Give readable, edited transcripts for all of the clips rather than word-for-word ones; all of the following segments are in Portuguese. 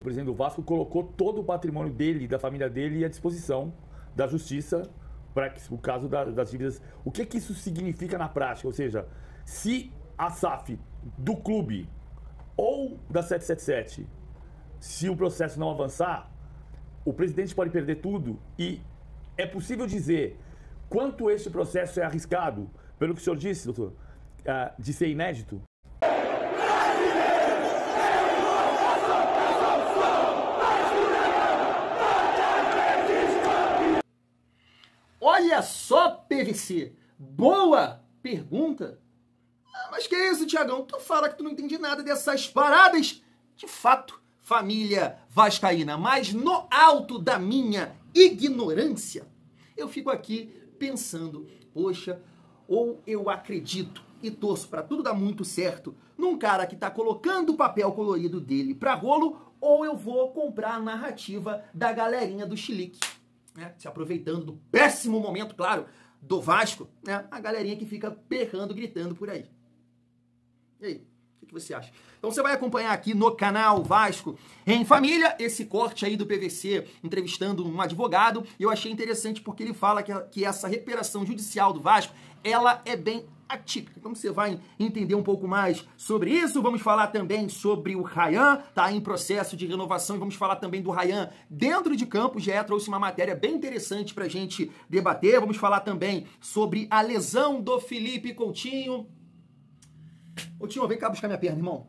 presidente do Vasco colocou todo o patrimônio dele e da família dele à disposição da justiça para o caso das dívidas. O que isso significa na prática? Ou seja, se a SAF do clube ou da 777, se o processo não avançar, o presidente pode perder tudo. E é possível dizer quanto este processo é arriscado, pelo que o senhor disse, doutor, de ser inédito? Olha só, PVC, boa pergunta. Mas que é isso, Tiagão? Tu fala que tu não entende nada dessas paradas. De fato, família vascaína, mas no alto da minha ignorância, eu fico aqui pensando, poxa, ou eu acredito e torço para tudo dar muito certo num cara que tá colocando o papel colorido dele pra rolo, ou eu vou comprar a narrativa da galerinha do Chilique, né? Se aproveitando do péssimo momento, claro, do Vasco, né? A galerinha que fica berrando, gritando por aí. E aí, o que você acha? Então você vai acompanhar aqui no canal Vasco em Família esse corte aí do PVC entrevistando um advogado, e eu achei interessante porque ele fala que essa recuperação judicial do Vasco, ela é bem atípica. Então você vai entender um pouco mais sobre isso. Vamos falar também sobre o Rayan, tá em processo de renovação, e vamos falar também do Rayan dentro de campo. Já trouxe uma matéria bem interessante pra gente debater. Vamos falar também sobre a lesão do Felipe Coutinho. Ô Tinho, vem cá buscar minha perna, irmão.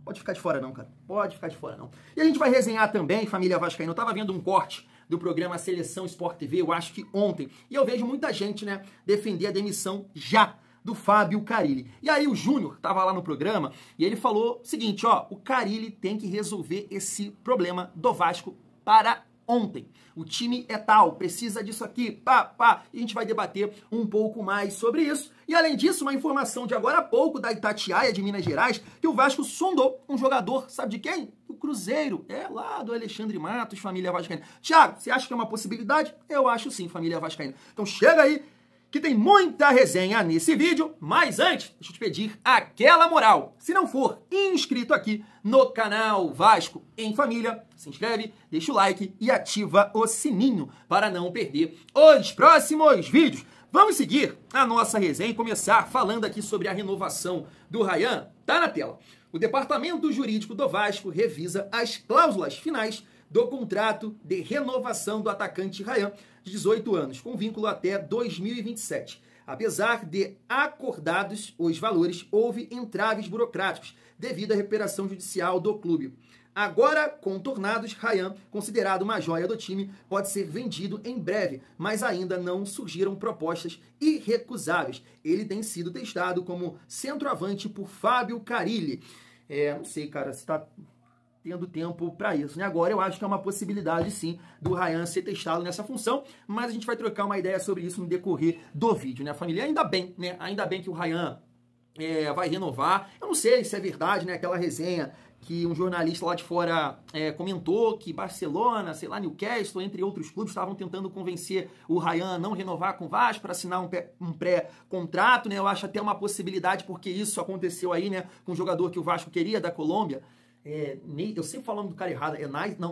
Pode ficar de fora não, cara. Pode ficar de fora não. E a gente vai resenhar também, família vascaína. Eu tava vendo um corte do programa Seleção Sport TV, eu acho que ontem, e eu vejo muita gente, né, defender a demissão já do Fábio Carille. E aí o Júnior tava lá no programa e ele falou o seguinte, ó, o Carille tem que resolver esse problema do Vasco para ontem. O time é tal, precisa disso aqui, pá. E a gente vai debater um pouco mais sobre isso. E além disso, uma informação de agora há pouco da Itatiaia de Minas Gerais, que o Vasco sondou um jogador, sabe de quem? Do Cruzeiro, lá do Alexandre Matos, família vascaína. Thiago, você acha que é uma possibilidade? Eu acho sim, família vascaína. Então chega aí, que tem muita resenha nesse vídeo, mas antes, deixa eu te pedir aquela moral. Se não for inscrito aqui no canal Vasco em Família, se inscreve, deixa o like e ativa o sininho para não perder os próximos vídeos. Vamos seguir a nossa resenha e começar falando aqui sobre a renovação do Rayan. Tá na tela. O Departamento Jurídico do Vasco revisa as cláusulas finais do contrato de renovação do atacante Rayan, de 18 anos, com vínculo até 2027. Apesar de acordados os valores, houve entraves burocráticos devido à recuperação judicial do clube. Agora contornados, Rayan, considerado uma joia do time, pode ser vendido em breve, mas ainda não surgiram propostas irrecusáveis. Ele tem sido testado como centroavante por Fábio Carille. Não sei, cara, se tá tendo tempo para isso, né? Agora eu acho que é uma possibilidade, sim, do Rayan ser testado nessa função, mas a gente vai trocar uma ideia sobre isso no decorrer do vídeo, né, família? Ainda bem, né? Ainda bem que o Rayan vai renovar. Eu não sei se é verdade, né? Aquela resenha que um jornalista lá de fora comentou que Barcelona, sei lá, Newcastle, entre outros clubes, estavam tentando convencer o Rayan a não renovar com o Vasco para assinar um pré-contrato, né? Eu acho até uma possibilidade, porque isso aconteceu aí, né, com um jogador que o Vasco queria, da Colômbia. Eu sempre falo o nome do cara errado,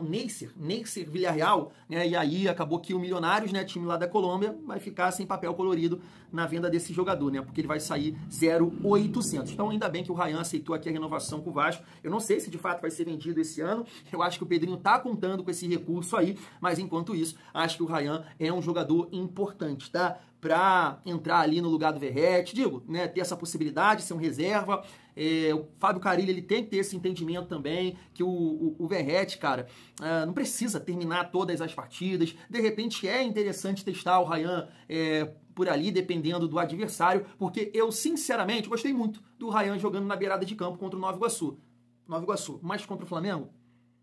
Neisser Villarreal, né? E aí acabou que o Milionários, né, time lá da Colômbia, vai ficar sem papel colorido na venda desse jogador, né? Porque ele vai sair 0,800. Então ainda bem que o Rayan aceitou aqui a renovação com o Vasco. Eu não sei se de fato vai ser vendido esse ano, eu acho que o Pedrinho tá contando com esse recurso aí, mas enquanto isso, acho que o Rayan é um jogador importante, tá? Para entrar ali no lugar do Verratti, digo, né, ter essa possibilidade, ser um reserva. O Fábio Carille, ele tem que ter esse entendimento também, que o Verratti, cara, não precisa terminar todas as partidas. De repente é interessante testar o Rayan por ali, dependendo do adversário, porque eu, sinceramente, gostei muito do Rayan jogando na beirada de campo contra o Nova Iguaçu. Mas contra o Flamengo,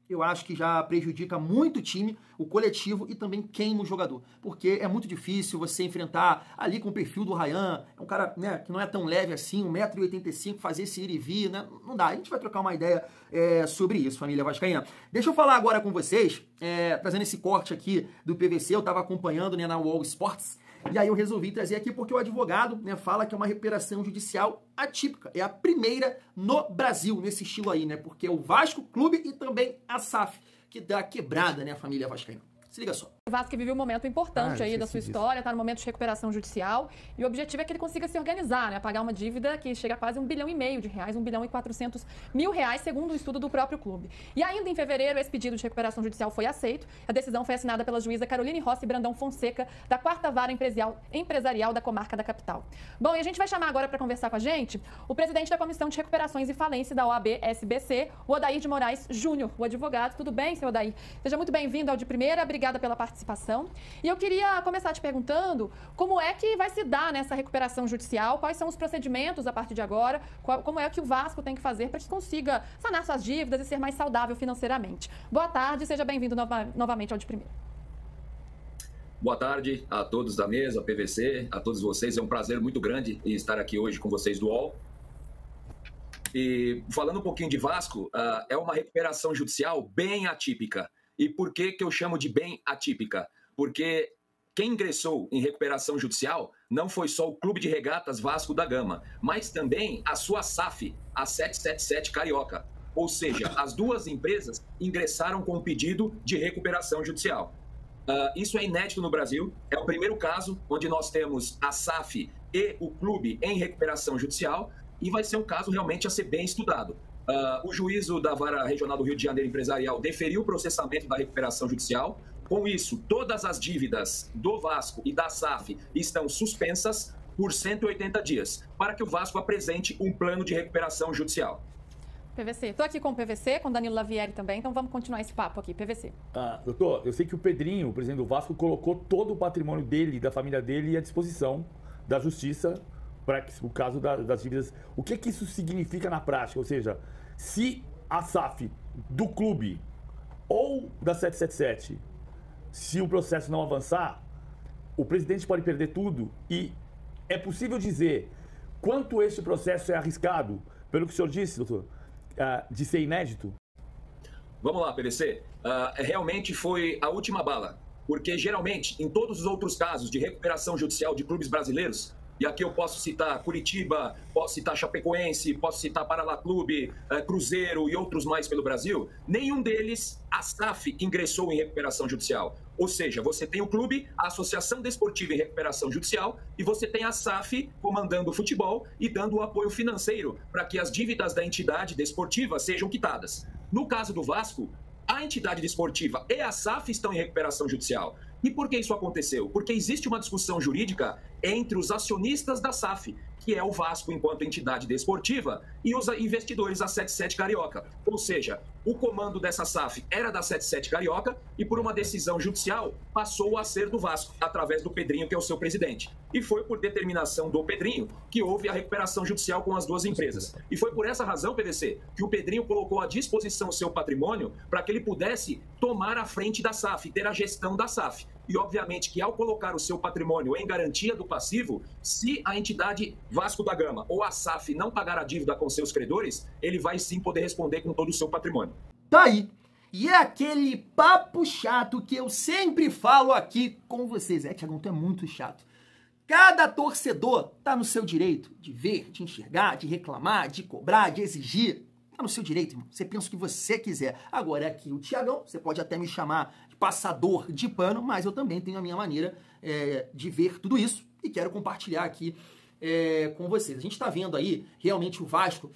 eu acho que já prejudica muito o time, o coletivo, e também queima o jogador. Porque é muito difícil você enfrentar ali com o perfil do Rayan, é um cara, né, que não é tão leve assim, 1,85 m, fazer esse ir e vir, né? Não dá. A gente vai trocar uma ideia sobre isso, família vascaína. Deixa eu falar agora com vocês, trazendo esse corte aqui do PVC, eu estava acompanhando, né, na Wall Sports, e aí eu resolvi trazer aqui porque o advogado, né, fala que é uma recuperação judicial atípica. É a primeira no Brasil, nesse estilo aí, né? Porque é o Vasco Clube e também a SAF que dá quebrada, né, a família vascaína. Se liga só. O Vasco viveu um momento importante aí da sua história, está no momento de recuperação judicial, e o objetivo é que ele consiga se organizar, né? Pagar uma dívida que chega a quase R$1,5 bilhão de reais, R$1,4 bilhão, segundo o estudo do próprio clube. E ainda em fevereiro, esse pedido de recuperação judicial foi aceito. A decisão foi assinada pela juíza Caroline Rossi Brandão Fonseca, da 4ª Vara Empresarial da Comarca da Capital. Bom, e a gente vai chamar agora para conversar com a gente o presidente da Comissão de Recuperações e Falência da OAB-SBC, o Odair de Moraes Júnior, o advogado. Tudo bem, senhor Odair? Seja muito bem-vindo ao De Primeira, obrigada pela participação. E eu queria começar te perguntando como é que vai se dar nessa recuperação judicial, quais são os procedimentos a partir de agora, como é que o Vasco tem que fazer para que consiga sanar suas dívidas e ser mais saudável financeiramente. Boa tarde, seja bem-vindo novamente ao De Primeira. Boa tarde a todos da mesa, PVC, a todos vocês. É um prazer muito grande estar aqui hoje com vocês do UOL. E falando um pouquinho de Vasco, é uma recuperação judicial bem atípica. E por que eu chamo de bem atípica? Porque quem ingressou em recuperação judicial não foi só o Clube de Regatas Vasco da Gama, mas também a sua SAF, a 777 Carioca. Ou seja, as duas empresas ingressaram com um pedido de recuperação judicial. Isso é inédito no Brasil, é o primeiro caso onde nós temos a SAF e o clube em recuperação judicial, e vai ser um caso realmente a ser bem estudado. O juízo da Vara Regional do Rio de Janeiro Empresarial deferiu o processamento da recuperação judicial. Com isso, todas as dívidas do Vasco e da SAF estão suspensas por 180 dias, para que o Vasco apresente um plano de recuperação judicial. PVC, estou aqui com o PVC, com o Danilo Lavieri também, então vamos continuar esse papo aqui, PVC. Doutor, eu sei que o Pedrinho, o presidente do Vasco, colocou todo o patrimônio dele, da família dele, à disposição da justiça para o caso das dívidas. O que isso significa na prática? Ou seja, se a SAF do clube ou da 777, se o processo não avançar, o presidente pode perder tudo, e é possível dizer quanto este processo é arriscado, pelo que o senhor disse, doutor, de ser inédito? Vamos lá, PVC. Realmente foi a última bala, porque geralmente, em todos os outros casos de recuperação judicial de clubes brasileiros, e aqui eu posso citar Curitiba, posso citar Chapecoense, posso citar Paraná Clube, Cruzeiro e outros mais pelo Brasil, nenhum deles, a SAF, ingressou em recuperação judicial. Ou seja, você tem o clube, a Associação Desportiva em recuperação judicial, e você tem a SAF comandando o futebol e dando o apoio financeiro para que as dívidas da entidade desportiva sejam quitadas. No caso do Vasco, a entidade desportiva e a SAF estão em recuperação judicial. E por que isso aconteceu? Porque existe uma discussão jurídica entre os acionistas da SAF, que é o Vasco enquanto entidade desportiva, e os investidores da 77 Carioca. Ou seja, o comando dessa SAF era da 77 Carioca e por uma decisão judicial passou a ser do Vasco, através do Pedrinho, que é o seu presidente. E foi por determinação do Pedrinho que houve a recuperação judicial com as duas empresas. E foi por essa razão, PVC, que o Pedrinho colocou à disposição o seu patrimônio para que ele pudesse tomar a frente da SAF, ter a gestão da SAF. E, obviamente, que ao colocar o seu patrimônio em garantia do passivo, se a entidade Vasco da Gama ou a SAF não pagar a dívida com seus credores, ele vai sim poder responder com todo o seu patrimônio. Tá aí. E é aquele papo chato que eu sempre falo aqui com vocês. Tiagão, tu é muito chato. Cada torcedor tá no seu direito de ver, de enxergar, de reclamar, de cobrar, de exigir. Tá no seu direito, irmão. Você pensa o que você quiser. Agora, aqui o Tiagão, você pode até me chamar de passador de pano, mas eu também tenho a minha maneira de ver tudo isso e quero compartilhar aqui com vocês. A gente está vendo aí, realmente, o Vasco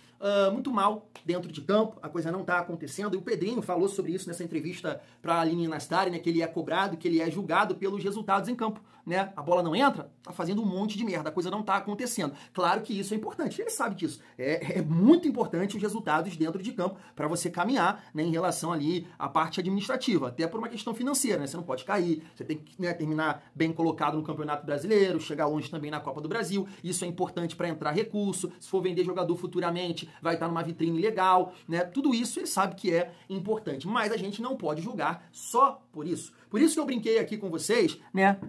muito mal dentro de campo, a coisa não está acontecendo, e o Pedrinho falou sobre isso nessa entrevista para a Aline Nastari, né, que ele é cobrado, que ele é julgado pelos resultados em campo, né? A bola não entra, tá fazendo um monte de merda, a coisa não tá acontecendo. Claro que isso é importante, ele sabe disso. É muito importante os resultados dentro de campo para você caminhar, né, em relação ali à parte administrativa, até por uma questão financeira, né? Você não pode cair, você tem que, né, terminar bem colocado no Campeonato Brasileiro, chegar longe também na Copa do Brasil, isso é importante para entrar recurso, se for vender jogador futuramente, vai estar numa vitrine legal, né? Tudo isso ele sabe que é importante, mas a gente não pode julgar só por isso. Por isso que eu brinquei aqui com vocês, né?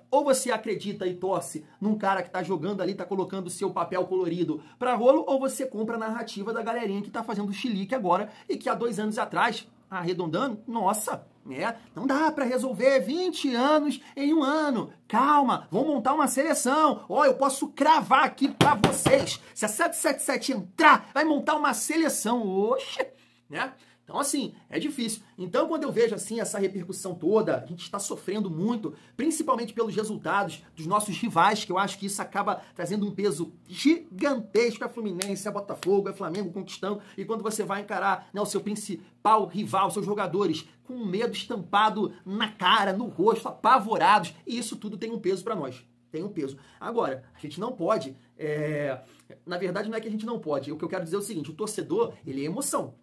Ou você acredita e torce num cara que tá jogando ali, tá colocando o seu papel colorido pra rolo, ou você compra a narrativa da galerinha que tá fazendo chilique agora e que há 2 anos atrás, arredondando, nossa, né? Não dá pra resolver 20 anos em 1 ano. Calma, vamos montar uma seleção. Ó, eu posso cravar aqui pra vocês. Se a 777 entrar, vai montar uma seleção. Oxe, né? Então, assim, é difícil. Então, quando eu vejo, assim, essa repercussão toda, a gente está sofrendo muito, principalmente pelos resultados dos nossos rivais, que eu acho que isso acaba trazendo um peso gigantesco. É Fluminense, é Botafogo, é Flamengo conquistando. E quando você vai encarar, né, o seu principal rival, seus jogadores, com medo estampado na cara, no rosto, apavorados, e isso tudo tem um peso para nós. Tem um peso. Agora, a gente não pode... Na verdade, não é que a gente não pode. O que eu quero dizer é o seguinte, o torcedor, ele é emoção.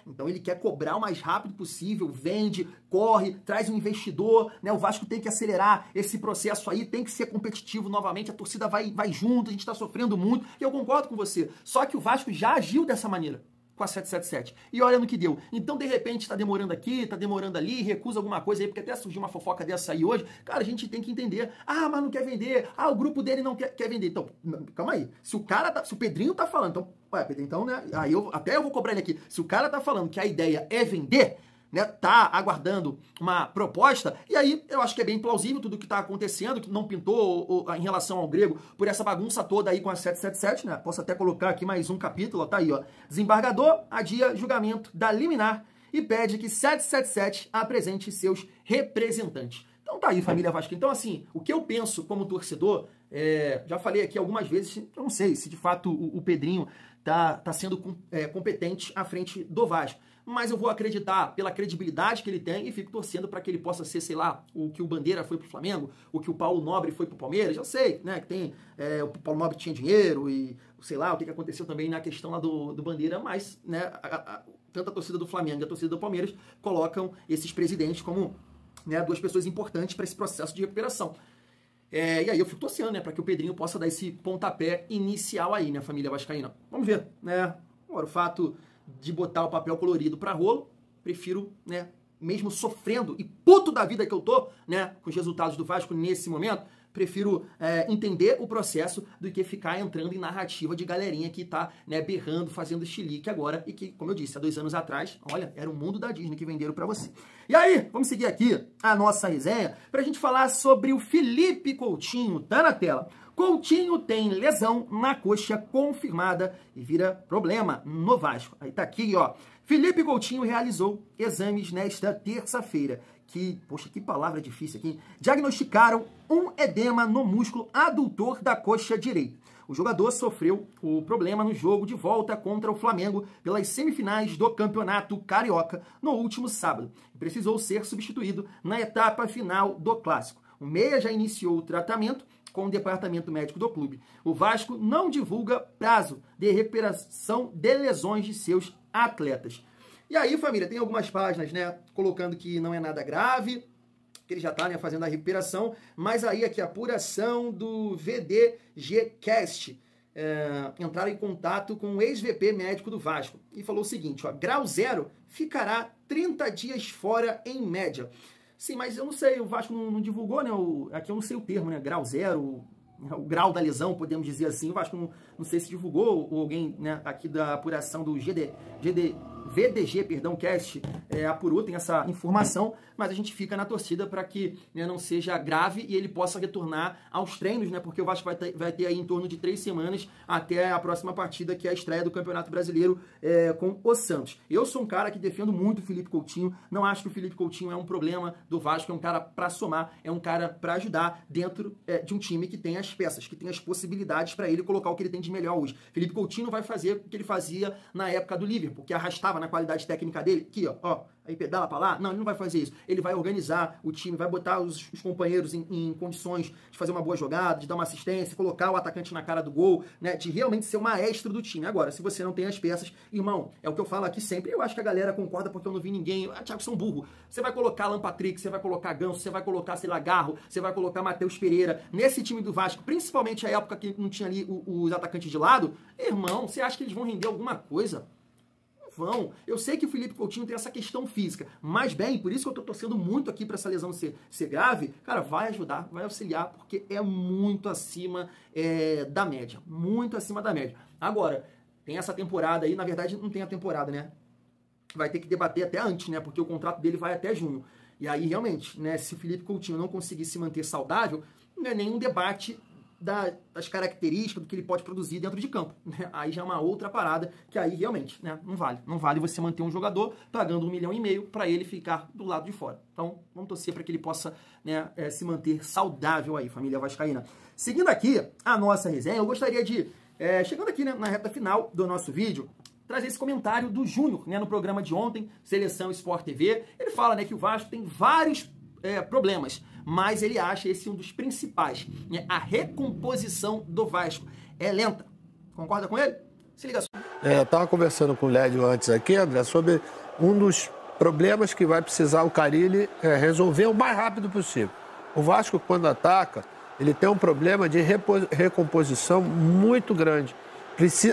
Então ele quer cobrar o mais rápido possível, vende, corre, traz um investidor, né? O Vasco tem que acelerar esse processo aí, tem que ser competitivo novamente, a torcida vai junto, a gente está sofrendo muito, e eu concordo com você. Só que o Vasco já agiu dessa maneira com a 777. E olha no que deu. Então, de repente, tá demorando aqui, tá demorando ali, recusa alguma coisa aí, porque até surgiu uma fofoca dessa aí hoje. Cara, a gente tem que entender. Ah, mas não quer vender. Ah, o grupo dele não quer vender. Então, calma aí. Se o Pedrinho tá falando, então, Pedrinho, então, né? Aí eu vou cobrar ele aqui. Se o cara tá falando que a ideia é vender, né, tá aguardando uma proposta, e aí eu acho que é bem plausível tudo o que tá acontecendo, que não pintou em relação ao grego por essa bagunça toda aí com a 777, né? Posso até colocar aqui mais um capítulo, ó, tá aí, ó. Desembargador adia julgamento da liminar e pede que 777 apresente seus representantes. Então tá aí, família Vasco. Então, assim, o que eu penso como torcedor, já falei aqui algumas vezes, eu não sei se de fato o Pedrinho tá sendo competente à frente do Vasco. Mas eu vou acreditar pela credibilidade que ele tem e fico torcendo para que ele possa ser, sei lá, o que o Bandeira foi pro Flamengo, o que o Paulo Nobre foi pro Palmeiras. Eu sei, né, que tem o Paulo Nobre tinha dinheiro e, sei lá, o que aconteceu também na questão lá do Bandeira, mas, né, tanto a torcida do Flamengo e a torcida do Palmeiras colocam esses presidentes como, né, duas pessoas importantes para esse processo de recuperação. E aí eu fico torcendo, né, para que o Pedrinho possa dar esse pontapé inicial aí, né, família vascaína. Vamos ver, né, agora o fato de botar o papel colorido para rolo, prefiro, né, mesmo sofrendo e puto da vida que eu tô, né, com os resultados do Vasco nesse momento, prefiro entender o processo do que ficar entrando em narrativa de galerinha que tá, né, berrando, fazendo chilique agora e que, como eu disse, há 2 anos atrás, olha, era o mundo da Disney que venderam para você. E aí, vamos seguir aqui a nossa resenha pra gente falar sobre o Felipe Coutinho, tá na tela. Coutinho tem lesão na coxa confirmada e vira problema no Vasco. Aí tá aqui, ó. Felipe Coutinho realizou exames nesta terça-feira. Poxa, que palavra difícil aqui. Diagnosticaram um edema no músculo adutor da coxa direita. O jogador sofreu o problema no jogo de volta contra o Flamengo pelas semifinais do Campeonato Carioca no último sábado. E precisou ser substituído na etapa final do Clássico. O meia já iniciou o tratamento com o departamento médico do clube. O Vasco não divulga prazo de recuperação de lesões de seus atletas. E aí, família, tem algumas páginas, né, colocando que não é nada grave, que ele já tá, né, fazendo a recuperação, mas aí aqui a apuração do VDGcast, entraram em contato com o ex-VP médico do Vasco e falou o seguinte, ó, grau 0 ficará 30 dias fora em média. Sim, mas eu não sei, o Vasco não divulgou, né? Aqui eu não sei o termo, né? Grau 0, o grau da lesão, podemos dizer assim. O Vasco não sei se divulgou, ou alguém, né, aqui da apuração do VDG, cast, apurou, tem essa informação, mas a gente fica na torcida para que, né, não seja grave e ele possa retornar aos treinos, né? Porque o Vasco vai ter aí em torno de 3 semanas até a próxima partida, que é a estreia do Campeonato Brasileiro com o Santos. Eu sou um cara que defendo muito o Felipe Coutinho, não acho que o Felipe Coutinho é um problema do Vasco, é um cara para somar, é um cara para ajudar dentro de um time que tem as peças, que tem as possibilidades para ele colocar o que ele tem de melhor hoje. Felipe Coutinho não vai fazer o que ele fazia na época do Liverpool, que arrastava na qualidade técnica dele, aqui, ó, aí pedala pra lá. Não, ele não vai fazer isso. Ele vai organizar o time, vai botar os companheiros em condições de fazer uma boa jogada, de dar uma assistência, colocar o atacante na cara do gol, né, de realmente ser o maestro do time. Agora, se você não tem as peças, irmão, é o que eu falo aqui sempre, eu acho que a galera concorda porque eu não vi ninguém, Thiago, são burro. Você vai colocar Alan Patrick, você vai colocar Ganso, você vai colocar, sei lá, Garro, você vai colocar Matheus Pereira, nesse time do Vasco, principalmente a época que não tinha ali os atacantes de lado, irmão, você acha que eles vão render alguma coisa? Vão. Eu sei que o Felipe Coutinho tem essa questão física, mas bem, por isso que eu tô torcendo muito aqui para essa lesão ser grave, cara, vai ajudar, vai auxiliar, porque é muito acima da média, muito acima da média. Agora, tem essa temporada aí, na verdade não tem a temporada, né? Vai ter que debater até antes, né? Porque o contrato dele vai até junho. E aí, realmente, né, se o Felipe Coutinho não conseguir se manter saudável, não é nenhum debate das características do que ele pode produzir dentro de campo, né? Aí já é uma outra parada que aí realmente, né, não vale. Não vale você manter um jogador pagando 1,5 milhão para ele ficar do lado de fora. Então, vamos torcer para que ele possa, né, se manter saudável aí, família vascaína. Seguindo aqui a nossa resenha, eu gostaria de, chegando aqui, né, na reta final do nosso vídeo, trazer esse comentário do Júnior, né, no programa de ontem, Seleção Sport TV. Ele fala, né, que o Vasco tem vários problemas, mas ele acha esse um dos principais, né? A recomposição do Vasco é lenta. Concorda com ele? Se liga só. Eu estava conversando com o Lédio antes aqui, André, sobre um dos problemas que vai precisar o Carille resolver o mais rápido possível. O Vasco, quando ataca, ele tem um problema de recomposição muito grande.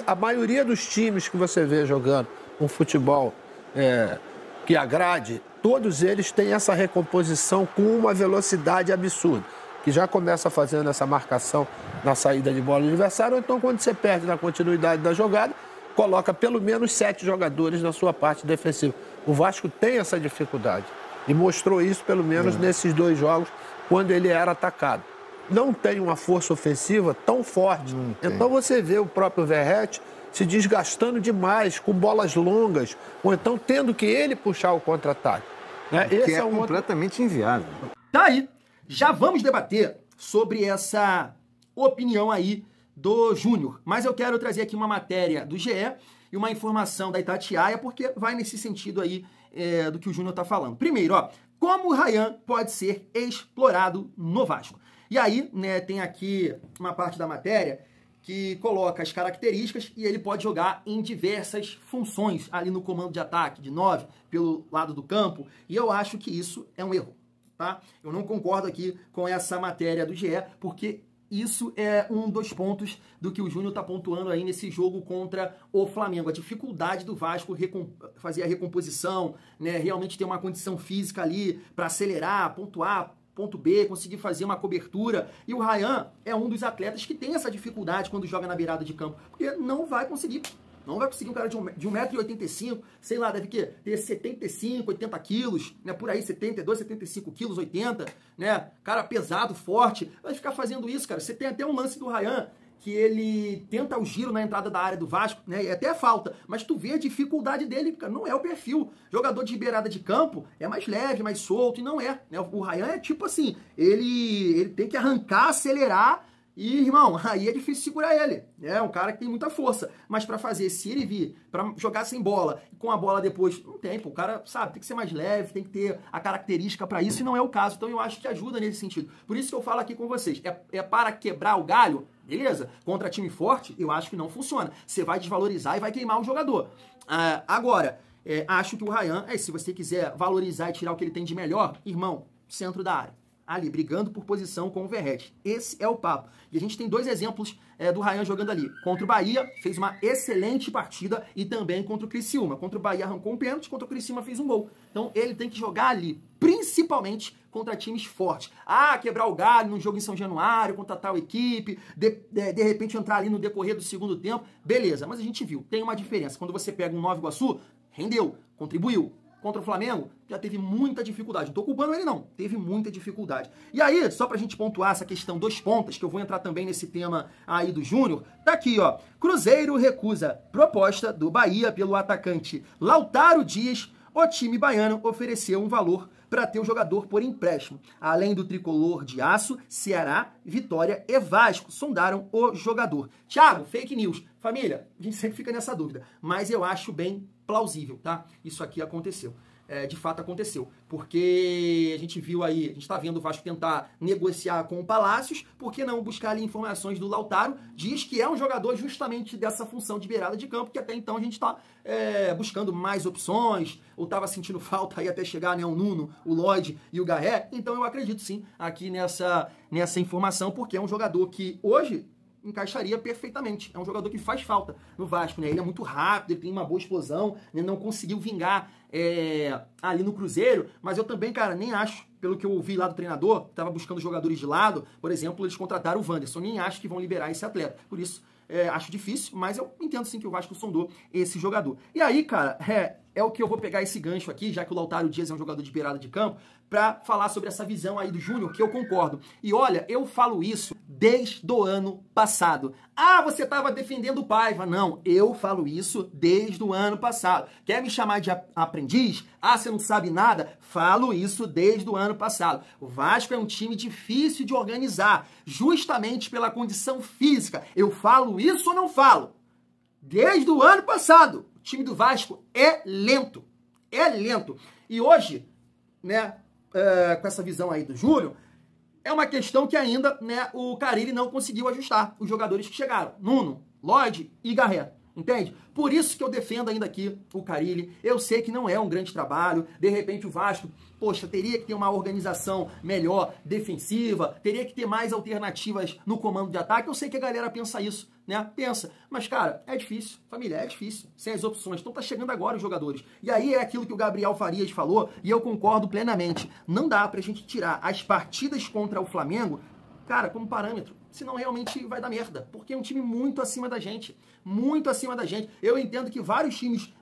A maioria dos times que você vê jogando um futebol que agrade, todos eles têm essa recomposição com uma velocidade absurda, que já começa fazendo essa marcação na saída de bola do adversário, ou então quando você perde na continuidade da jogada, coloca pelo menos 7 jogadores na sua parte defensiva. O Vasco tem essa dificuldade e mostrou isso pelo menos nesses 2 jogos, quando ele era atacado. Não tem uma força ofensiva tão forte. Então você vê o próprio Verratti se desgastando demais, com bolas longas, ou então tendo que ele puxar o contra-ataque. Né? Esse é completamente inviável. Tá aí. Já vamos debater sobre essa opinião aí do Júnior. Mas eu quero trazer aqui uma matéria do GE e uma informação da Itatiaia, porque vai nesse sentido aí do que o Júnior tá falando. Primeiro, ó, como o Ryan pode ser explorado no Vasco? E aí, né, tem aqui uma parte da matéria que coloca as características e ele pode jogar em diversas funções ali no comando de ataque, de 9, pelo lado do campo, e eu acho que isso é um erro, tá? Eu não concordo aqui com essa matéria do GE, porque isso é um dos pontos do que o Júnior está pontuando aí nesse jogo contra o Flamengo. A dificuldade do Vasco fazer a recomposição, né, realmente ter uma condição física ali para acelerar, pontuar, ponto B, conseguir fazer uma cobertura. E o Ryan é um dos atletas que tem essa dificuldade quando joga na beirada de campo, porque não vai conseguir um cara de 1,85 m, sei lá, deve ter 75, 80 quilos, né, por aí, 72, 75 quilos, 80, né, cara pesado, forte, vai ficar fazendo isso, cara. Você tem até um lance do Ryan, que ele tenta o giro na entrada da área do Vasco, né, e até falta, mas tu vê a dificuldade dele, cara, não é o perfil. Jogador de beirada de campo é mais leve, mais solto, e não é, né, o Ryan é tipo assim, ele tem que arrancar, acelerar, e, irmão, aí é difícil segurar ele. É um cara que tem muita força. Mas pra fazer, se ele vir, pra jogar sem bola, com a bola depois, não tem, pô. O cara, sabe, tem que ser mais leve, tem que ter a característica pra isso, e não é o caso. Então eu acho que ajuda nesse sentido. Por isso que eu falo aqui com vocês. É para quebrar o galho, beleza? Contra time forte, eu acho que não funciona. Você vai desvalorizar e vai queimar o jogador. Agora, acho que o Ryan, se você quiser valorizar e tirar o que ele tem de melhor, irmão, centro da área. Ali, brigando por posição com o Verratti. Esse é o papo. E a gente tem 2 exemplos do Ryan jogando ali. Contra o Bahia, fez uma excelente partida, e também contra o Criciúma. Contra o Bahia arrancou um pênalti, contra o Criciúma fez um gol. Então ele tem que jogar ali, principalmente contra times fortes. Quebrar o galho num jogo em São Januário, contra tal equipe, de repente entrar ali no decorrer do segundo tempo, beleza. Mas a gente viu, tem uma diferença. Quando você pega um Nova Iguaçu, rendeu, contribuiu. Contra o Flamengo, já teve muita dificuldade. Não tô culpando ele, não. Teve muita dificuldade. E aí, só pra gente pontuar essa questão dos pontas, que eu vou entrar também nesse tema aí do Júnior, tá aqui, ó. Cruzeiro recusa proposta do Bahia pelo atacante Lautaro Dias. O time baiano ofereceu um valor para ter o jogador por empréstimo. Além do tricolor de aço, Ceará, Vitória e Vasco sondaram o jogador. Thiago, fake news. Família, a gente sempre fica nessa dúvida, mas eu acho bem plausível, tá? Isso aqui aconteceu. De fato aconteceu, porque a gente viu aí, a gente está vendo o Vasco tentar negociar com o Palácios, por que não buscar ali informações do Lautaro? Diz que é um jogador justamente dessa função de beirada de campo, que até então a gente está buscando mais opções, ou estava sentindo falta aí até chegar, né, o Nuno, o Lloyd e o Garré. Então eu acredito sim aqui nessa informação, porque é um jogador que hoje encaixaria perfeitamente. É um jogador que faz falta no Vasco, né? Ele é muito rápido, ele tem uma boa explosão, né? Não conseguiu vingar ali no Cruzeiro, mas eu também, cara, nem acho, pelo que eu ouvi lá do treinador, estava buscando jogadores de lado, por exemplo, eles contrataram o Wanderson, nem acho que vão liberar esse atleta. Por isso, acho difícil, mas eu entendo sim que o Vasco sondou esse jogador. E aí, cara, é o que eu vou pegar esse gancho aqui, já que o Lautaro Dias é um jogador de beirada de campo, para falar sobre essa visão aí do Júnior, que eu concordo. E olha, eu falo isso desde o ano passado. Ah, você estava defendendo o Paiva. Não, eu falo isso desde o ano passado. Quer me chamar de aprendiz? Ah, você não sabe nada? Falo isso desde o ano passado. O Vasco é um time difícil de organizar, justamente pela condição física. Eu falo isso ou não falo? Desde o ano passado, o time do Vasco é lento. É lento. E hoje, né, com essa visão aí do Júlio, é uma questão que ainda, né, o Carille não conseguiu ajustar os jogadores que chegaram. Nuno, Lodge e Garré. Entende? Por isso que eu defendo ainda aqui o Carille. Eu sei que não é um grande trabalho. De repente o Vasco, poxa, teria que ter uma organização melhor, defensiva, teria que ter mais alternativas no comando de ataque. Eu sei que a galera pensa isso, né? Pensa. Mas, cara, é difícil. Família, é difícil. Sem as opções. Então tá chegando agora os jogadores. E aí é aquilo que o Gabriel Farias falou, e eu concordo plenamente. Não dá pra gente tirar as partidas contra o Flamengo, cara, como parâmetro. Senão realmente vai dar merda. Porque é um time muito acima da gente. Muito acima da gente. Eu entendo que vários times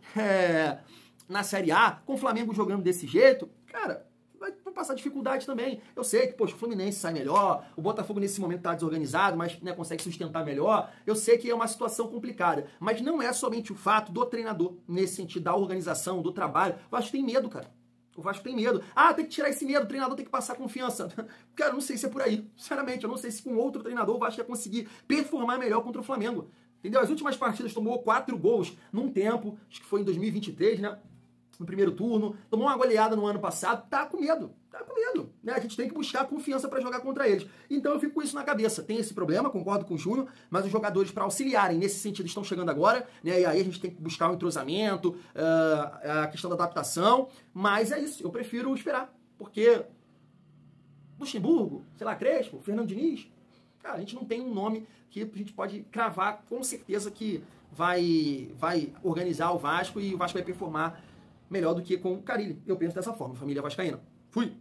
na Série A, com o Flamengo jogando desse jeito, cara, vai passar dificuldade também. Eu sei que, poxa, o Fluminense sai melhor, o Botafogo nesse momento tá desorganizado, mas, né, consegue sustentar melhor. Eu sei que é uma situação complicada. Mas não é somente o fato do treinador, nesse sentido, da organização, do trabalho. O Vasco tem medo, cara. O Vasco tem medo. Ah, tem que tirar esse medo, o treinador tem que passar confiança. Cara, eu não sei se é por aí. Sinceramente, eu não sei se com outro treinador o Vasco ia conseguir performar melhor contra o Flamengo. Entendeu? As últimas partidas tomou 4 gols num tempo, acho que foi em 2023, né? No primeiro turno. Tomou uma goleada no ano passado. Tá com medo. Tá com medo. Né? A gente tem que buscar confiança para jogar contra eles. Então eu fico com isso na cabeça. Tem esse problema, concordo com o Júnior, mas os jogadores, para auxiliarem nesse sentido, estão chegando agora, né? E aí a gente tem que buscar um entrosamento, a questão da adaptação. Mas é isso. Eu prefiro esperar. Porque Luxemburgo, sei lá, Crespo, Fernando Diniz, cara, a gente não tem um nome que a gente pode cravar com certeza que vai organizar o Vasco e o Vasco vai performar melhor do que com o Carille. Eu penso dessa forma, família vascaína. Fui!